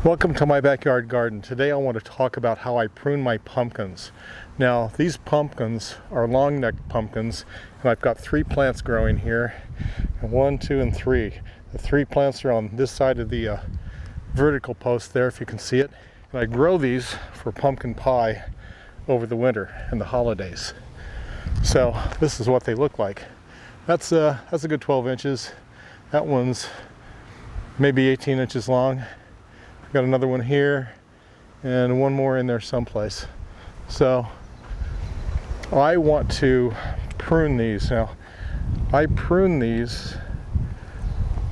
Welcome to my backyard garden. Today I want to talk about how I prune my pumpkins. Now these pumpkins are long-necked pumpkins, and I've got 3 plants growing here. 1, 2, and 3. The 3 plants are on this side of the vertical post there, if you can see it. And I grow these for pumpkin pie over the winter and the holidays. So this is what they look like. That's a good 12 inches. That one's maybe 18 inches long. Got another one here and one more in there someplace. So I want to prune these. Now I prune these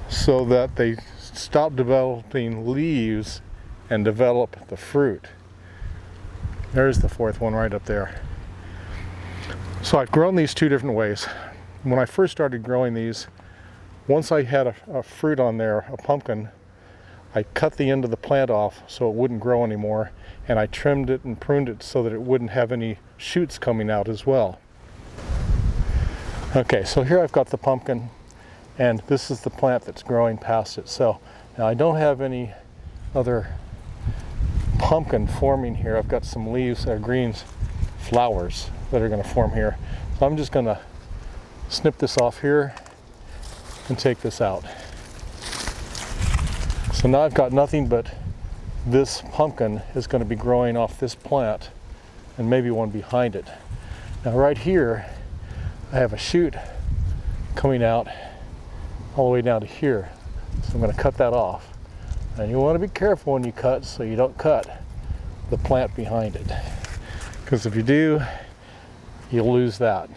so that they stop developing leaves and develop the fruit. There's the 4th one right up there. So I've grown these 2 different ways. When I first started growing these, once I had a fruit on there, a pumpkin, I cut the end of the plant off so it wouldn't grow anymore, and I trimmed it and pruned it so that it wouldn't have any shoots coming out as well. Okay, so here I've got the pumpkin, and this is the plant that's growing past it. So now I don't have any other pumpkin forming here. I've got some leaves that are greens, flowers that are going to form here. So I'm just going to snip this off here and take this out. So now I've got nothing but this pumpkin is going to be growing off this plant and maybe one behind it. Now right here I have a shoot coming out all the way down to here. So I'm going to cut that off. And you want to be careful when you cut so you don't cut the plant behind it. Because if you do, you'll lose that.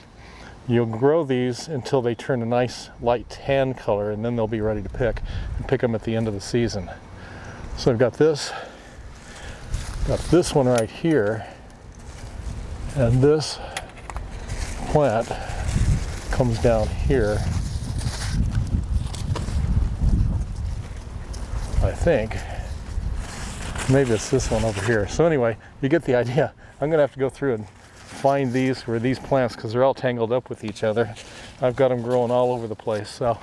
You'll grow these until they turn a nice light tan color, and then they'll be ready to pick them at the end of the season. So I've got this one right here, and this plant comes down here. I think maybe it's this one over here. So anyway, you get the idea. I'm gonna have to go through and find these plants because they're all tangled up with each other. I've got them growing all over the place. So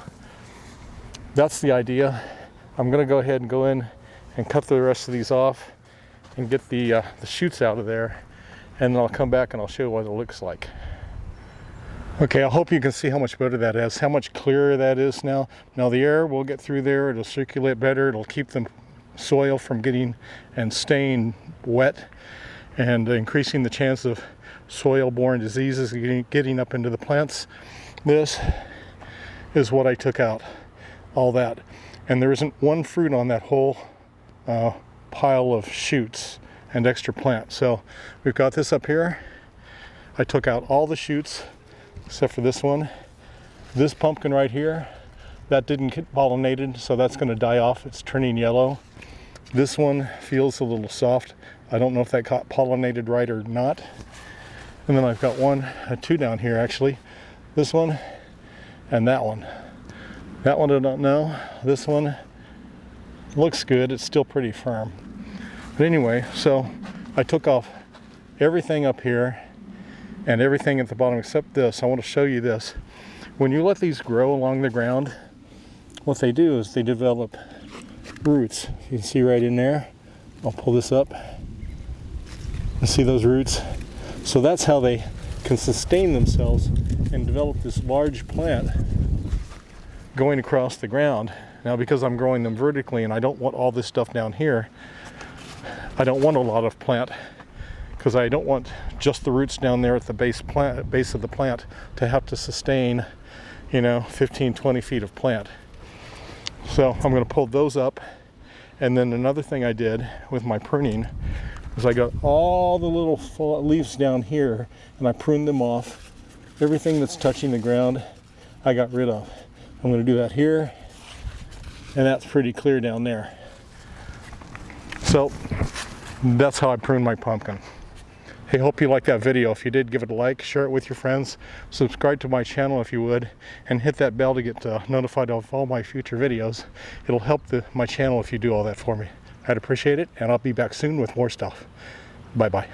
that's the idea. I'm going to go ahead and go in and cut the rest of these off and get the shoots out of there, and then I'll come back and I'll show you what it looks like. Okay, I hope you can see how much better that is, how much clearer that is now. Now the air will get through there, it'll circulate better, it'll keep the soil from getting and staying wet and increasing the chance of soil-borne diseases getting up into the plants. This is what I took out, all that. And there isn't one fruit on that whole pile of shoots and extra plant. So we've got this up here. I took out all the shoots except for this one. This pumpkin right here, that didn't get pollinated, so that's going to die off. It's turning yellow. This one feels a little soft. I don't know if that got pollinated right or not. And then I've got 2 down here actually. This one and that one. That one I don't know. This one looks good. It's still pretty firm. But anyway, so I took off everything up here and everything at the bottom except this. I want to show you this. When you let these grow along the ground, what they do is they develop roots. You can see right in there. I'll pull this up. You see those roots? So that's how they can sustain themselves and develop this large plant going across the ground. Now because I'm growing them vertically and I don't want all this stuff down here, I don't want a lot of plant because I don't want just the roots down there at the base of the plant to have to sustain, 15, 20 feet of plant. So I'm going to pull those up. And then another thing I did with my pruning is I got all the little leaves down here and I pruned them off. Everything that's touching the ground I got rid of. I'm going to do that here, and that's pretty clear down there. So that's how I prune my pumpkin. Hey, hope you liked that video. If you did, give it a like, share it with your friends, subscribe to my channel if you would, and hit that bell to get notified of all my future videos. It'll help my channel if you do all that for me. I'd appreciate it, and I'll be back soon with more stuff. Bye-bye.